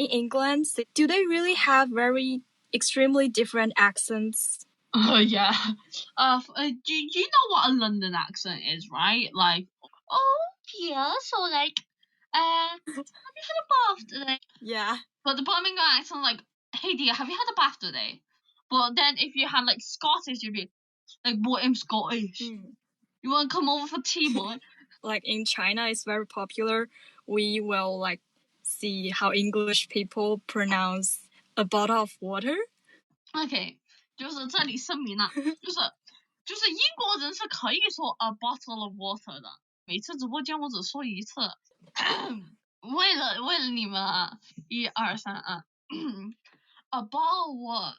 in England, do they really have very extremely different accents? Yeah. Do you know what a London accent is, right? Like, oh dear, so like, have you had a bath today? Yeah. But the Birmingham accent, like, hey dear, have you had a bath today? But then if you had like Scottish, you'd be like, boy, I'm Scottish. You want to come over for tea, boy? Like in China, it's very popular. We will like see how English people pronounce a bottle of water. OK， 就是这里声明了，就是英国人是可以说 a bottle of water 的。每次直播间我只说一次，为了你们啊，1、2、3啊，a bottle of water。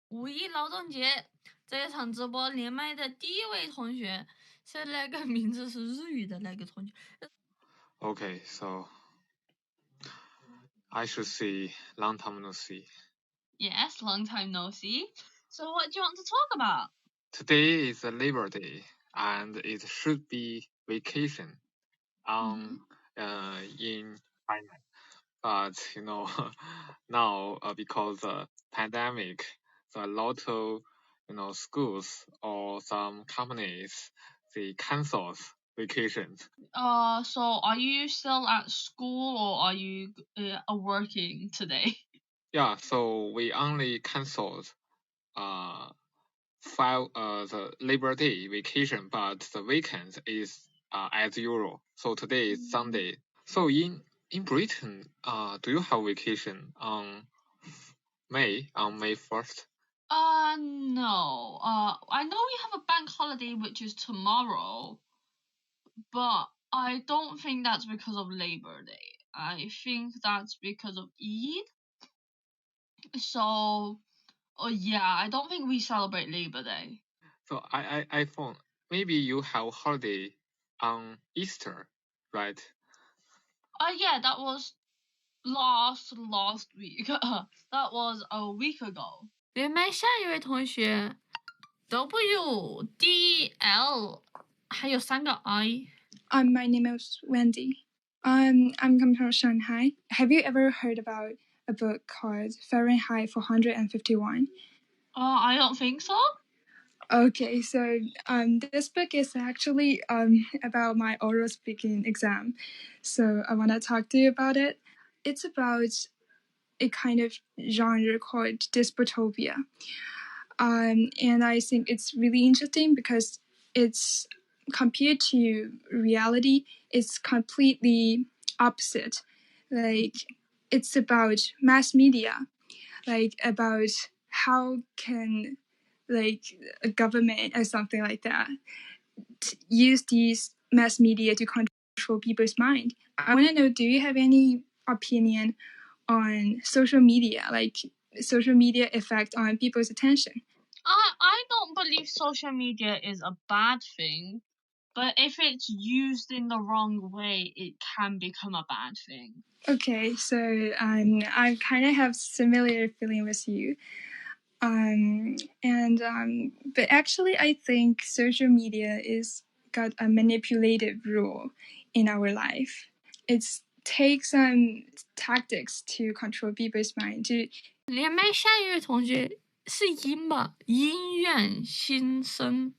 五一劳动节这一场直播连麦的第一位同学是那个名字是日语的那个同学。Okay, so I should say long time no see. Yes, long time no see. So what do you want to talk about? Today is a Labor Day, and it should be vacation in China. But now because the pandemic, so a lot of schools or some companies they cancel vacations. So are you still at school or are you working today? Yeah, so we only canceled the Labor Day vacation, but the weekend is as usual. So today is Sunday. So in Britain, do you have vacation on May 1st? No. I know we have a bank holiday which is tomorrow, but I don't think that's because of Labor Day. I think that's because of Eid. So, yeah, I don't think we celebrate Labor Day. So I thought maybe you have holiday on Easter, right? Yeah, that was last week. That was a week ago. 连麦下一位同学 WDL 还有3个 I. My name is Wendy. I'm coming from Shanghai. Have you ever heard about a book called Fahrenheit 451? I don't think so. Okay, so this book is actually about my oral speaking exam. So I want to talk to you about it. It's about a kind of genre called dystopia. And I think it's really interesting because it's compared to reality, it's completely opposite. Like, it's about mass media, like about how can like a government or something like that use these mass media to control people's mind. I want to know, do you have any opinion on social media, like social media effect on people's attention? I don't believe social media is a bad thing, but if it's used in the wrong way, it can become a bad thing. Okay, so I kind of have similar feeling with you. But actually I think social media is got a manipulative role in our life. It takes some tactics to control people's mind. 连麦下一位同学是音吧，音院新生。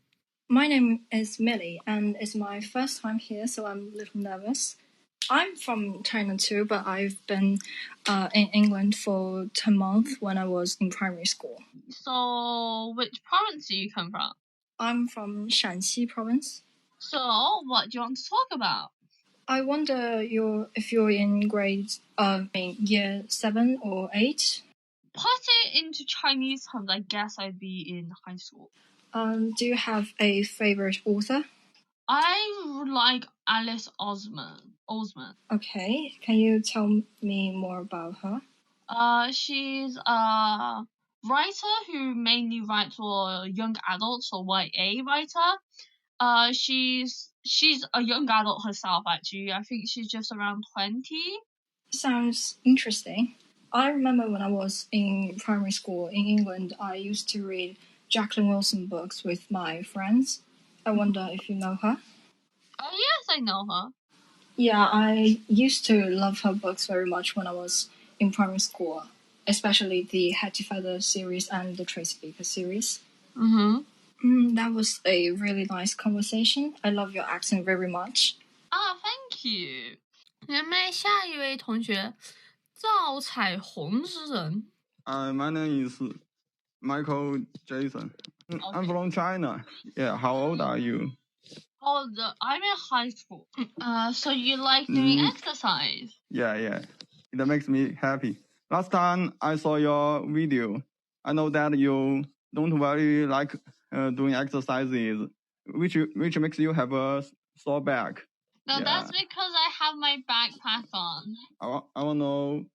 My name is Millie, and it's my first time here, so I'm a little nervous. I'm from China too, but I've been in England for 10 months when I was in primary school. So, which province do you come from? I'm from Shanxi province. So, what do you want to talk about? I wonder if you're in year 7 or 8. Put it into Chinese terms, I guess I'd be in high school. Do you have a favorite author? I like Alice Osman. Okay, can you tell me more about her? She's a writer who mainly writes for young adults or YA writer. She's a young adult herself, actually. I think she's just around 20. Sounds interesting. I remember when I was in primary school in England, I used to read Jacqueline Wilson books with my friends. I wonder if you know her? Yes, I know her. Yeah, I used to love her books very much when I was in primary school, especially the Hattie Feather series and the Tracy Baker series. That was a really nice conversation. I love your accent very much. Thank you. 人们下一位同学，赵彩虹之人。My name is Michael Jason. I'm from China. Yeah, how old are you? I'm in high school. So you like doing exercise? Yeah. It makes me happy. Last time I saw your video, I know that you don't really like doing exercises, which makes you have a sore back. No, that's because I have my backpack on. I want to know,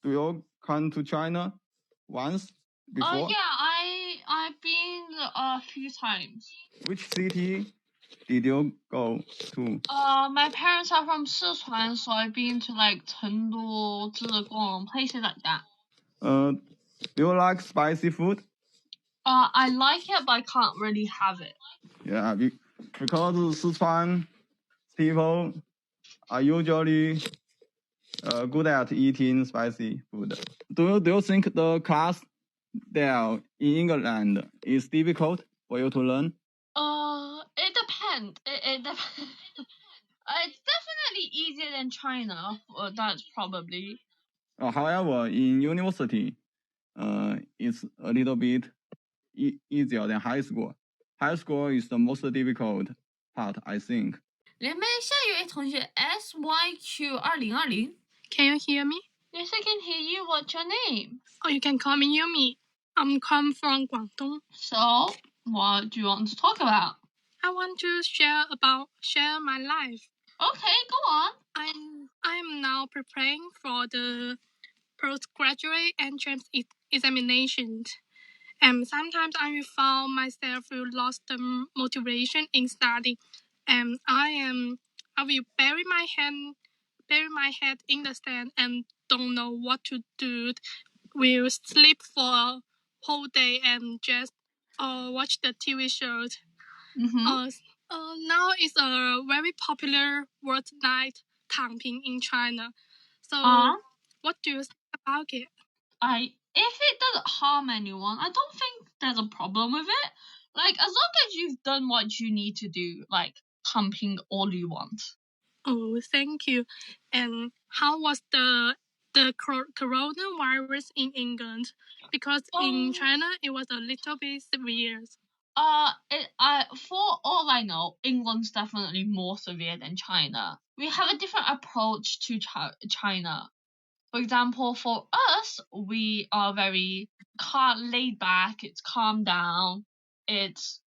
do you come to China once before? Oh yeah, I've been a few times. Which city did you go to? My parents are from Sichuan, so I've been to like Chengdu, Zhejiang, places like that. Do you like spicy food? I like it, but I can't really have it. Yeah, because Sichuan people are usually good at eating spicy food. Do you think the class there in England is difficult for you to learn? It depends. It depends. It's definitely easier than China. That's probably. However, in university, it's a little bit easier than high school. High school is the most difficult part, I think. 连麦下一位同学 SYQ2020。 Can you hear me? Yes, I can hear you. What's your name? Oh, you can call me Yumi. I'm come from Guangdong. So, what do you want to talk about? I want to share my life. Okay, go on. I'm now preparing for the postgraduate entrance examinations. And sometimes I found myself lost the motivation in studying. And I will bury my head in the sand and don't know what to do. Will sleep for a whole day and just watch the TV shows. Now it's a very popular word like 躺平 in China. So what do you think about it? If it doesn't harm anyone, I don't think there's a problem with it. Like, as long as you've done what you need to do, like pumping all you want. Oh, thank you. And how was the coronavirus in England? Because in China it was a little bit severe. For all I know, England's definitely more severe than China. We have a different approach to China. For example, for us, we are very laid back. It's calm down. It's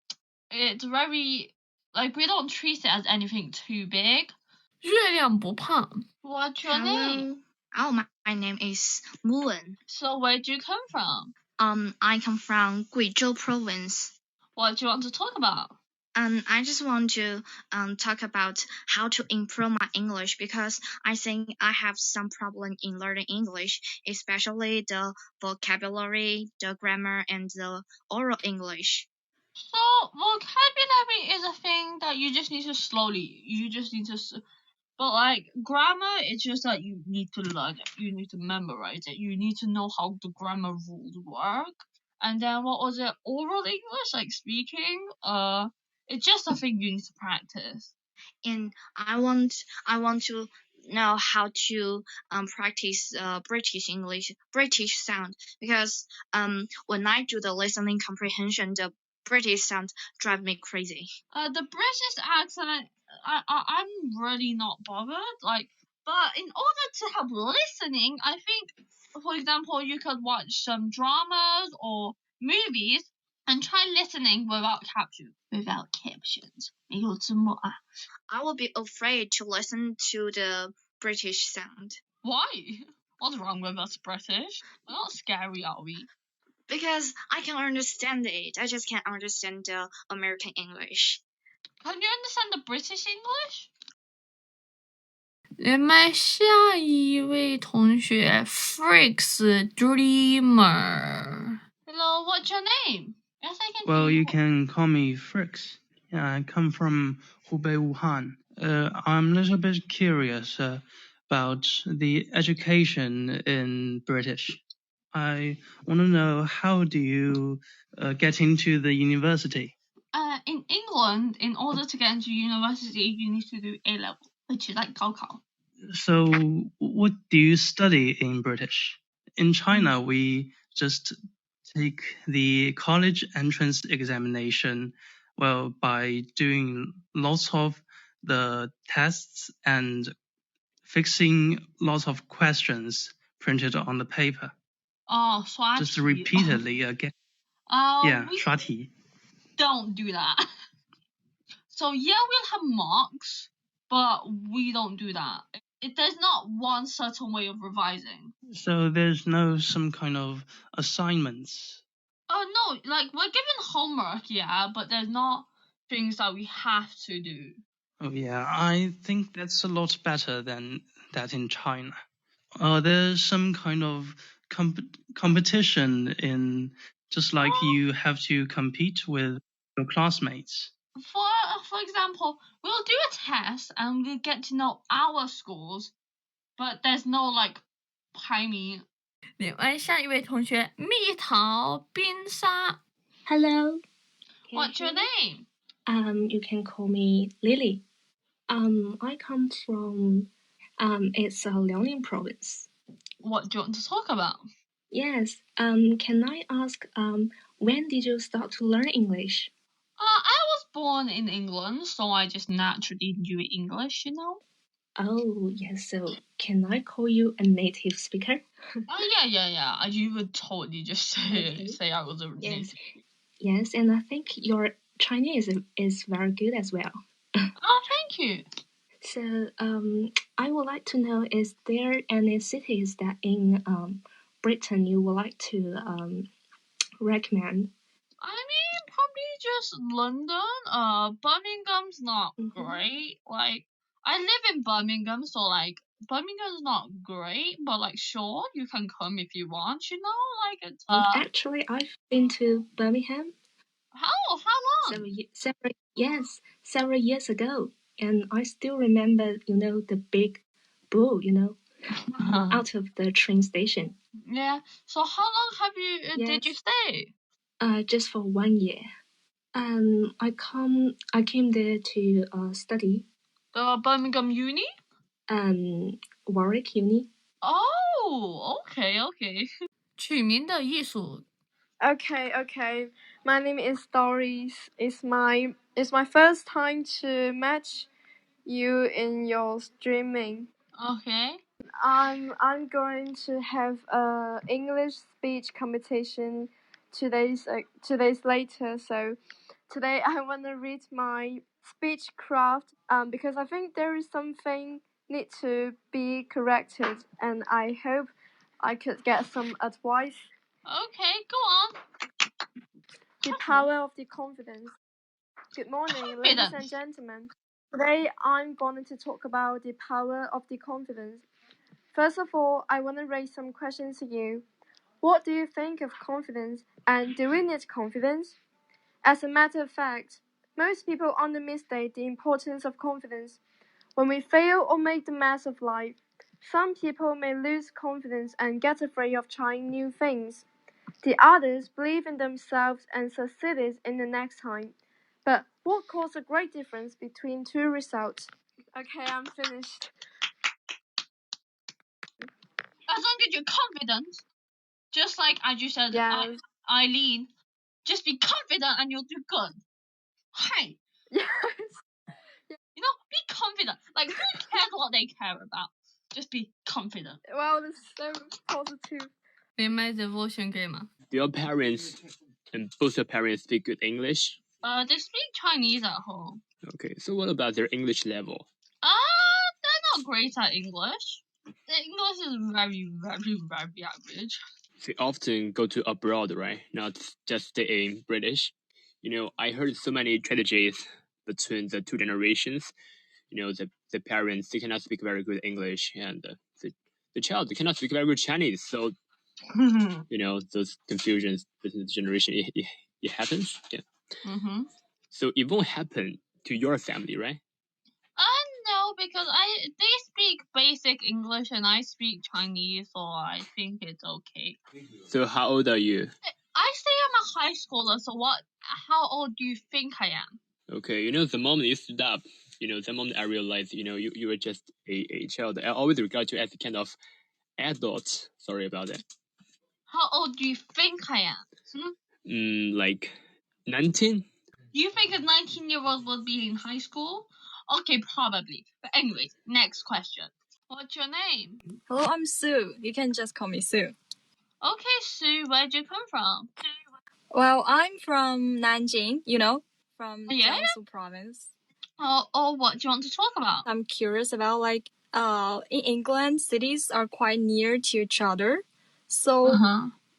very like we don't treat it as anything too big. 月亮不胖. What's your name? My name is Moon. So where do you come from? I come from Guizhou province. What do you want to talk about? I just want to talk about how to improve my English because I think I have some problem in learning English, especially the vocabulary, the grammar, and the oral English. So vocabulary is a thing that you just need to but like grammar, it's just that you need to learn it. You need to memorize it. You need to know how the grammar rules work. And then what was it? Oral English, like speaking. It's just a thing you need to practice. And I want to know how to practice British sound because when I do the listening comprehension, the British sound drive me crazy. The British accent, I'm really not bothered. But in order to help listening, I think, for example, you could watch some dramas or movies and try listening without captions. 没有字幕啊. I will be afraid to listen to the British sound. Why? What's wrong with us British? We're not scary, are we? Because I can understand it. I just can't understand the American English. Can you understand the British English? 连麦下一位同学 Freaks Dreamer. Hello, what's your name? Yes, I can. Well, you can call me Fricks. Yeah, I come from Hubei, Wuhan. I'm a little bit curious about the education in British. I want to know, how do you get into the university? In England, in order to get into university, you need to do A-level, which is like 高考. So what do you study in British? In China, we just take the college entrance examination, well, by doing lots of the tests and fixing lots of questions printed on the paper. Oh, 刷题. Just repeatedly again. Yeah, 刷题. Don't do that. So yeah, we'll have marks, but we don't do that. There's not one certain way of revising. So there's no some kind of assignments? No, like we're given homework, yeah, but there's not things that we have to do. Oh yeah, I think that's a lot better than that in China. There's some kind of competition in, just like you have to compete with your classmates. For example, we'll do a test and we'll get to know our scores, but there's no like 排名. 另外下一位同学蜜桃冰沙 Hello. What's your name? You can call me Lily. I come from it's Liaoning province. What do you want to talk about? Yes. Can I ask when did you start to learn English? I was born in England, so I just naturally knew English, you know. Oh, yes. So can I call you a native speaker? Yeah. You would totally just say I was a native. Yes, and I think your Chinese is very good as well. Oh, thank you. So, I would like to know, is there any cities that in Britain you would like to recommend? I mean, probably just London. Birmingham's not great. Like, I live in Birmingham, so like Birmingham's not great, but like sure, you can come if you want, you know, like it's Actually, I've been to Birmingham. How long? Several years ago, and I still remember, the big bull, out of the train station. Yeah. So how long did you stay? Just for 1 year. I came there to study. The Birmingham Uni? Warwick Uni. Oh, okay. 取名的艺术 Okay. My name is Doris. It's my first time to match you in your streaming. Okay. I'm going to have a English speech competition 2 days later. So today I want to read my speech craft because I think there is something need to be corrected, and I hope I could get some advice. Okay, go on. The power of the confidence. Good morning, ladies and gentlemen. Today I'm going to talk about the power of the confidence. First of all, I want to raise some questions to you. What do you think of confidence, and do we need confidence? As a matter of fact, most people underestimate the importance of confidence. When we fail or make the mess of life, some people may lose confidence and get afraid of trying new things. The others believe in themselves and succeeded in the next time. But what caused a great difference between two results? Okay, I'm finished. As long as you're confident, just like as you said, Eileen, just be confident and you'll do good. Hey. Yes. Be confident. Like, who cares what they care about? Just be confident. Wow, this is so positive. Do your parents and both your parents speak good English? They speak Chinese at home. Okay, so what about their English level? They're not great at English. Their English is very, very, very average. They often go to abroad, right? Not just stay in British. I heard so many tragedies between the two generations. The parents, they cannot speak very good English, and the child, they cannot speak very good Chinese. So, those confusions between the generation, it happens. Yeah. Mm-hmm. So it won't happen to your family, right? know because they speak basic English and I speak Chinese, so I think it's okay. So how old are you? I say I'm a high schooler, so how old do you think I am? Okay, the moment you stood up, the moment I realized, you were just a child. I always regard you as a kind of adult. Sorry about that. How old do you think I am? Like 19? Do you think a 19-year-old would be in high school? Okay, probably. But anyways, next question. What's your name? Hello, I'm Sue. You can just call me Sue. Okay, Sue, where'd you come from? Well, I'm from Nanjing, from Jiangsu province. Oh, what do you want to talk about? I'm curious about, in England, cities are quite near to each other. So,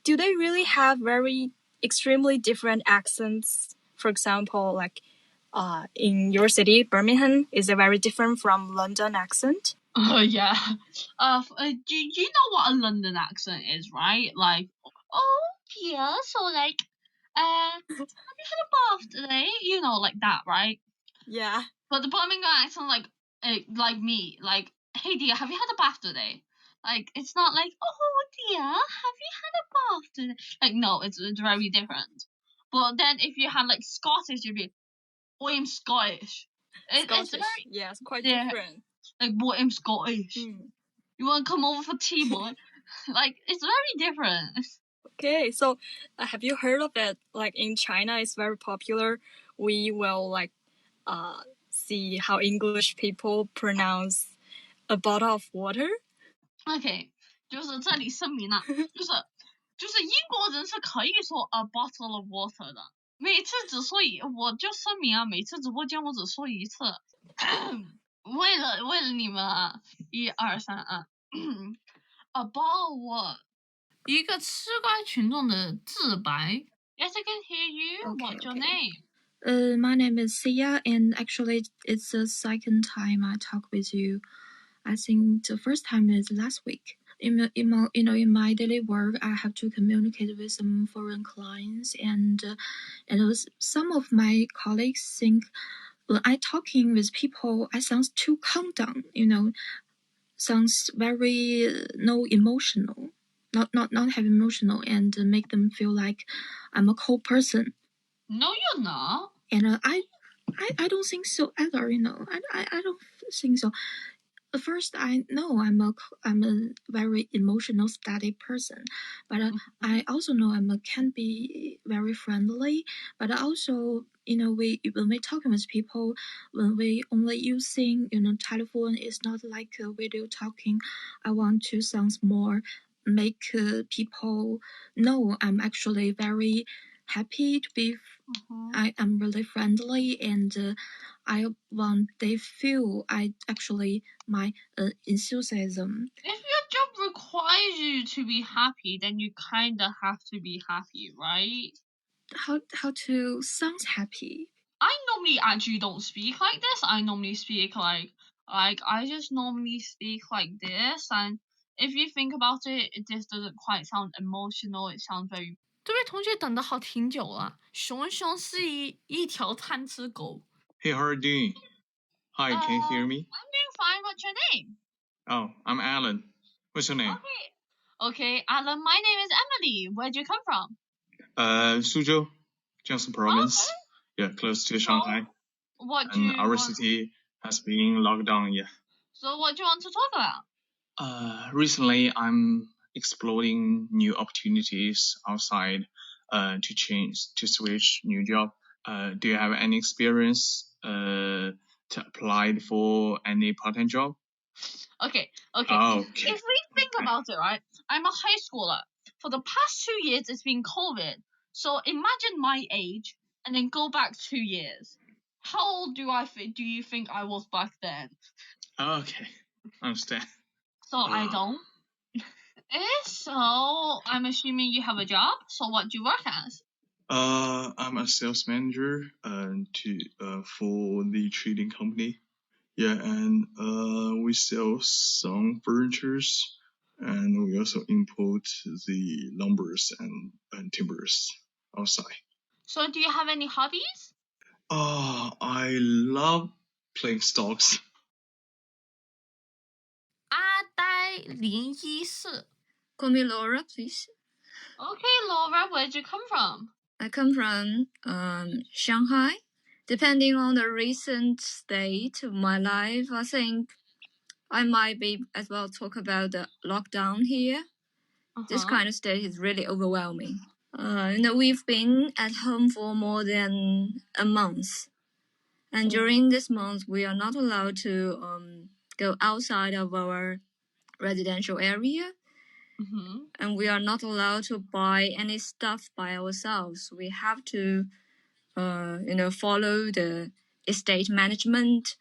do they really have very extremely different accents? For example, in your city, Birmingham, is it very different from London accent? Yeah. Do you know what a London accent is, right? Like, oh dear, so have you had a bath today? Like that, right? Yeah. But the Birmingham accent, like me, hey dear, have you had a bath today? It's not like, oh dear, have you had a bath today? No, it's very different. But then if you have Scottish, you'd be, oh, I'm Scottish. Scottish, it's quite different. Boy, I'm Scottish. You want to come over for tea, boy? It's very different. Okay, so have you heard of it? In China, it's very popular. We will see how English people pronounce a bottle of water. Okay, 就是这里声明了，就是英国人是可以说 a bottle of water 的。每次只说我就声明啊，每次直播间我只说一次，为了你们啊，1、2、3啊，about what？ 一个吃瓜群众的自白。Yes, I can hear you. Okay, What's your name? My name is Sia, and actually, it's the second time I talk with you. I think the first time is last week. In my daily work, I have to communicate with some foreign clients, and some of my colleagues think when I talking with people, I sounds too calm down. Sounds very no emotional, not have emotional, and make them feel like I'm a cold person. No, you're not. And I don't think so either. I don't think so. At first, I know I'm a very emotional, static person, but I also know can be very friendly. But also, when we talking with people, when we only using telephone, it's not like a video talking. I want to sound more, make people know I'm actually very happy to be. I am really friendly, and I want they feel I actually my enthusiasm. If your job requires you to be happy, then you kind of have to be happy, right? How to sound happy? I normally actually don't speak like this. I normally speak like I just normally speak like this, and if you think about it, it just doesn't quite sound emotional. It sounds very. 这位同学等的好挺久了，熊是一条贪吃狗。Hey, how are you doing? Hi, can you hear me? I'm doing fine. What's your name? Oh, I'm Alan. What's your name? Okay, Alan. My name is Emily. Where'd you come from? Suzhou, Jiangsu province. Okay. Yeah, close to Shanghai. What do you our city has been locked down. Yeah. So what do you want to talk about? Recently, I'm exploring new opportunities outside to switch new job. Do you have any experience to apply for any part-time job? Okay. Oh, okay. If we think about it, right, I'm a high schooler. For the past 2 years, it's been COVID. So imagine my age and then go back 2 years. How old do you think I was back then? Okay, understand. So I don't. So I'm assuming you have a job. So what do you work as? I'm a sales manager for the trading company. Yeah, and we sell some furnitures, and we also import the lumbers and timbers outside. So do you have any hobbies? I love playing stocks. 014。Call me Laura, please. Okay, Laura, where'd you come from? I come from Shanghai. Depending on the recent state of my life, I think I might be as well talk about the lockdown here. This kind of state is really overwhelming. We've been at home for more than a month. And during this month, we are not allowed to go outside of our residential area. And we are not allowed to buy any stuff by ourselves. We have to, follow the estate management,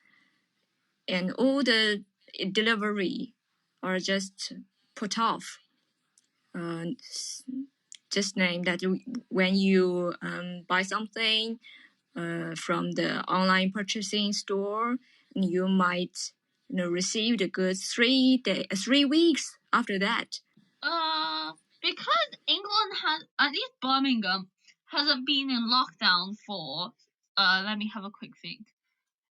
and all the delivery are just put off. Just name that when you buy something from the online purchasing store, you might receive the goods 3 weeks after that. Because England has, at least Birmingham, hasn't been in lockdown for, let me have a quick think.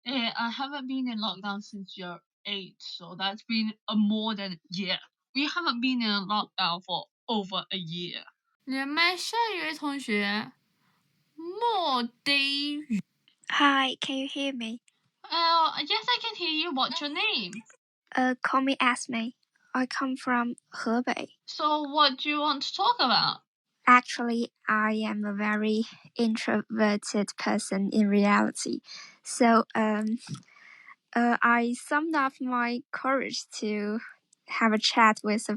I haven't been in lockdown since year 8, so that's been more than a year. We haven't been in lockdown for over a year. 连麦下一位同学，莫得雨。Hi, can you hear me? Yes, I can hear you. What's your name? Call me Esme. I come from Hebei. So what do you want to talk about? Actually, I am a very introverted person in reality. So, I summed up my courage to have a chat with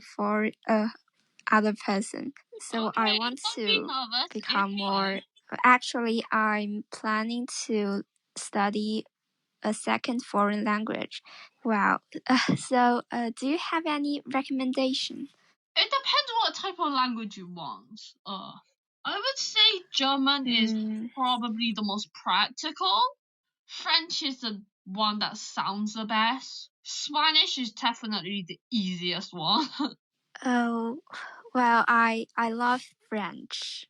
other person. So Okay, I want to become more. Actually, I'm planning to study a second foreign language. Wow. So, do you have any recommendation? It depends what type of language you want. I would say German is probably the most practical. French is the one that sounds the best. Spanish is definitely the easiest one. Oh, well, I love French.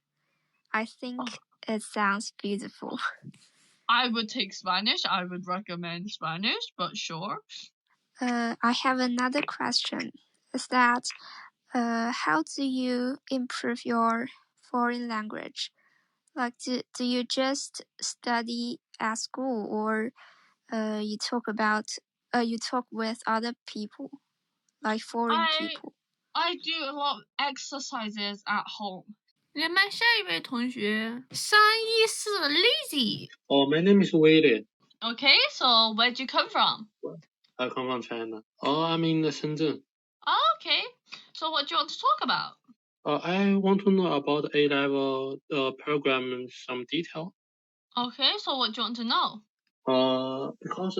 I think it sounds beautiful. I would take Spanish. I would recommend Spanish, but sure. I have another question. Is that how do you improve your foreign language? Like, do you just study at school, or you talk with other people, like foreign people? I do a lot of exercises at home. 连麦下一位同学314 Lizzy. My name is William. Okay, so where'd you come from? I come from China. I'm in Shenzhen. Okay, so what do you want to talk about? I want to know about A-level program in some detail. Okay, so what do you want to know? Because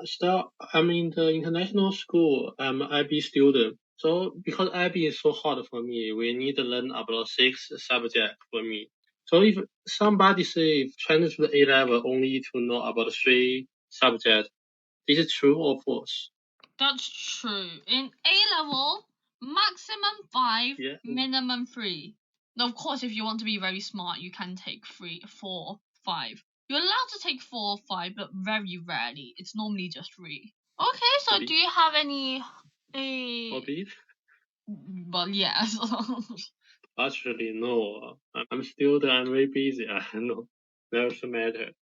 still I'm in the international school. I'm an IB student. So because IB is so hard for me, we need to learn about 6 subjects for me. So if somebody say Chinese to the A-level only to know about 3 subjects, is it true or false? That's true. In A-level, maximum 5, minimum 3. Of course, if you want to be very smart, you can take 3, 4, 5. You're allowed to take 4 or 5, but very rarely. It's normally just 3. Okay, so do you have any... Hobbies? Well, yes. Actually, no. I'm student. I'm very busy. I know. Doesn't matter.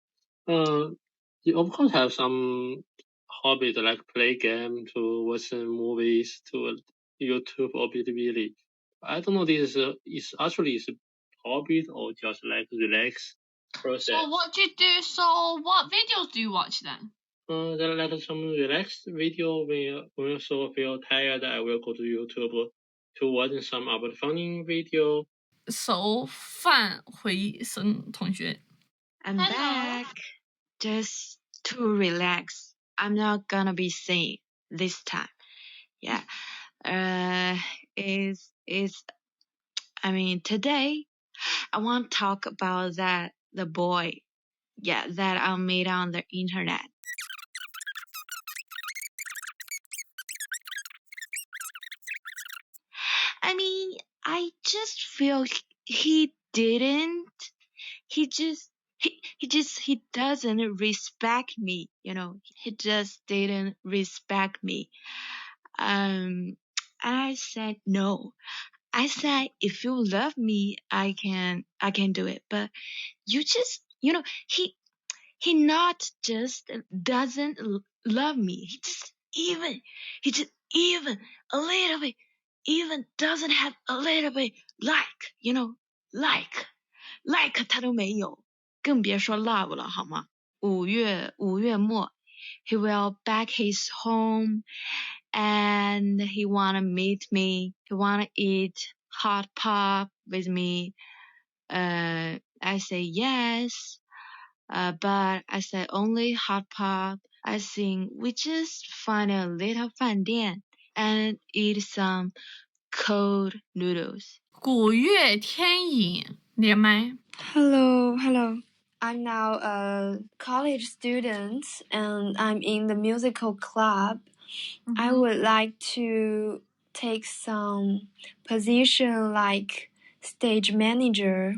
You of course have some hobbies like play game, to watch movies, to YouTube or Bilibili. I don't know this is actually hobbies or just like relax process. So what do you do? So what videos do you watch then? There are like some relaxed video when I feel tired. I will go to YouTube to watch some about funny video. So 范回生同学。I'm back. Just to relax. I'm not gonna be singing this time. Yeah. Today I want to talk about the boy, that I made on the internet. I just feel he doesn't respect me, He just didn't respect me. And I said, no. I said, if you love me, I can do it. But you just, he not just doesn't love me. He just even a little bit, even doesn't have a little bit like 他都没有，更别说 love 了，好吗？五月末 he will back his home and he wanna meet me. He wanna eat hot pop with me. I say yes. But I said only hot pop. I think we just find a little 饭店 and eat some cold noodles. 古月天影连麦。Hello. I'm now a college student and I'm in the musical club. I would like to take some position like stage manager.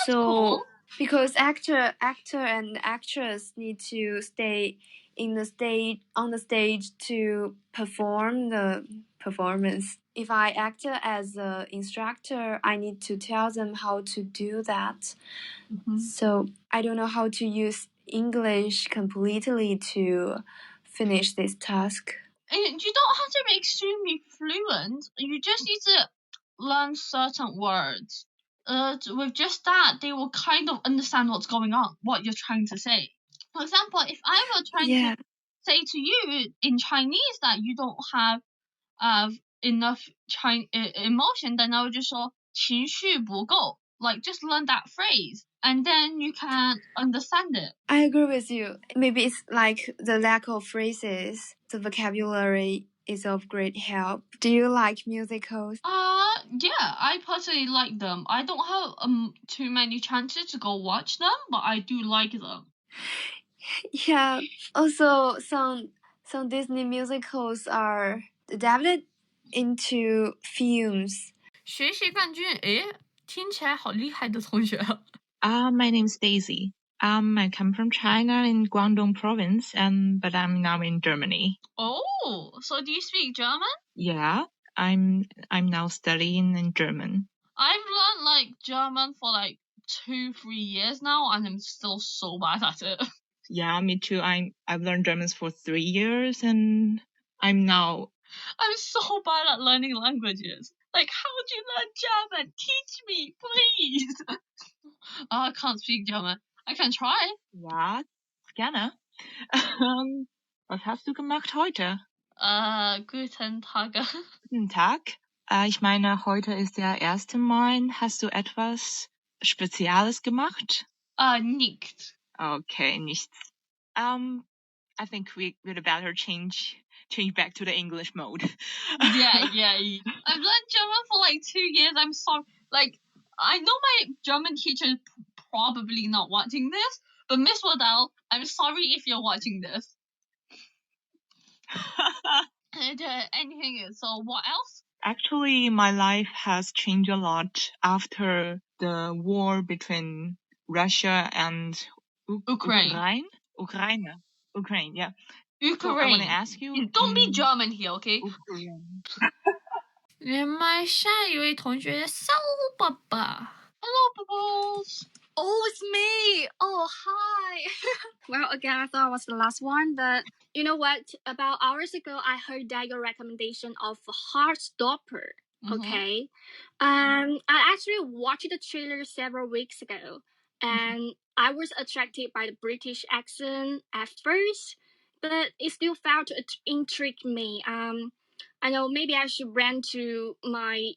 So cool. Because actor and actress need to stay on the stage to perform the performance. If I act as an instructor, I need to tell them how to do that. So I don't know how to use English completely to finish this task. And you don't have to be extremely fluent. You just need to learn certain words. With just that, they will kind of understand what's going on, what you're trying to say. For example, if I were trying to say to you in Chinese that you don't have enough emotion, then I would just say 情绪不够. Like, just learn that phrase, and then you can understand it. I agree with you. Maybe it's like the lack of phrases. The vocabulary is of great help. Do you like musicals? Yeah, I personally like them. I don't have too many chances to go watch them, but I do like them. Yeah. Also, some Disney musicals are adapted into films. 学习冠军，诶，听起来好厉害的同学。My name's Daisy. I come from China in Guangdong province, but I'm now in Germany. Oh, so do you speak German? Yeah, I'm now studying in German. I've learned like German for like 2-3 years now, and I'm still so bad at it. Yeah, me too. I've learned German for 3 years, and I'm so bad at learning languages. Like, how do you learn German? Teach me, please. I can't speak German. I can try. Ja, gerne. Was hast du gemacht heute? Guten Tag. Guten Tag. Ich meine, heute ist der 1. Mai. Hast du etwas Spezielles gemacht? Nicht. Okay, nichts. I think we'd better change back to the English mode. Yeah. I've learned German for like 2 years. I'm sorry. Like, I know my German teacher is probably not watching this, but Miss Waddell, I'm sorry if you're watching this. Anything else? So what else? Actually, my life has changed a lot after the war between Russia and Ukraine. Ukraine, yeah. Ukraine. So I want to ask you. Don't be German here, okay? Ukraine. 连麦下一位同学骚爸爸。Hello, bubbles. Oh, it's me. Oh, hi. Well, again, I thought I was the last one, but you know what? About hours ago, I heard that your recommendation of Heartstopper. Okay. I actually watched the trailer several weeks ago, and I was attracted by the British accent at first, but it still failed to intrigue me. I know maybe I should run to my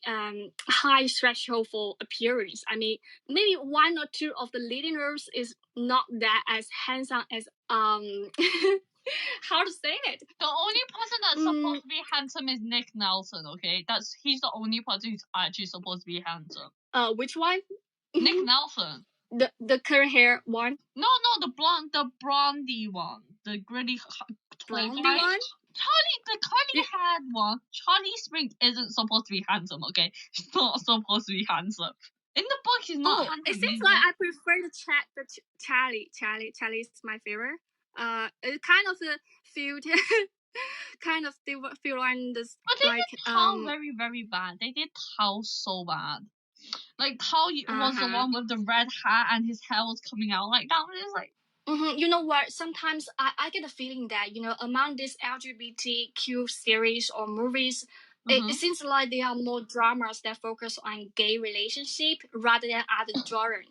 high threshold for appearance. I mean, maybe 1 or 2 of the leading roles is not that as handsome as how to say it? The only person that's supposed to be handsome is Nick Nelson, okay? He's the only person who's actually supposed to be handsome. Which one? Nick Nelson. The curly hair one? No, the blondie one. The gritty blondie one? Charlie, the curly-haired one. Charlie Spring isn't supposed to be handsome, okay? He's not supposed to be handsome. In the book, he's not handsome. It seems like I prefer Charlie. Charlie is my favorite. It kind of feel kind of feel like this. But they like, did Tao very, very bad. They did Tao so bad. Like Tao was the one with the red hat and his hair was coming out like that. It's like. You know what? Sometimes I get a feeling that, among these LGBTQ series or movies, it seems like there are more dramas that focus on gay relationship rather than other genre.